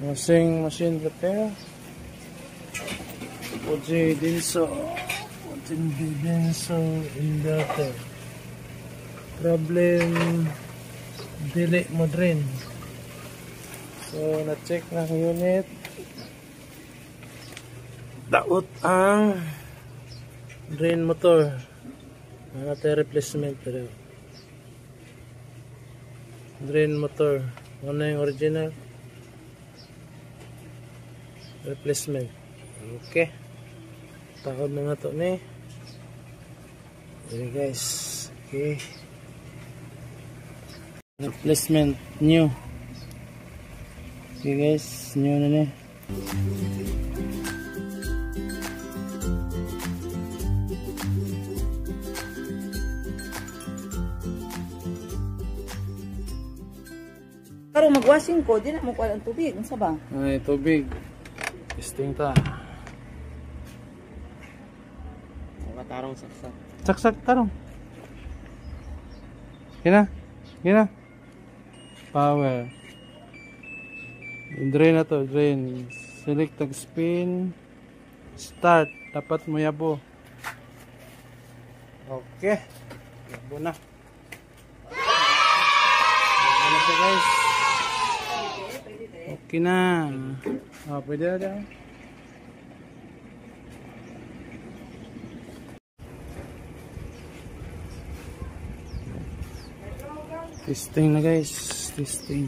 Washing machine repair. Puji Dinso inverter. Problem dili mo drain. So na-check na ang unit. Daot ang drain motor. Natin replacement pero drain motor. Ano yung original? Replacement. Okay. Takod na nga to ni. Okay guys. Okay. Replacement new. Okay guys. New na ni. Karong mag-washing ko, di na mo kuha ang tubig. Ano ba? Ay, tubig. Testing ta. Tarong saksak. Saksak tarong. Gina. Gina. Power. Drain na to. Drain. Select tag spin. Start. Dapat mo yabo. Okay. Yabo na. Yabo na to guys. Okay na. Pwede na dyan. Testing na guys. Testing.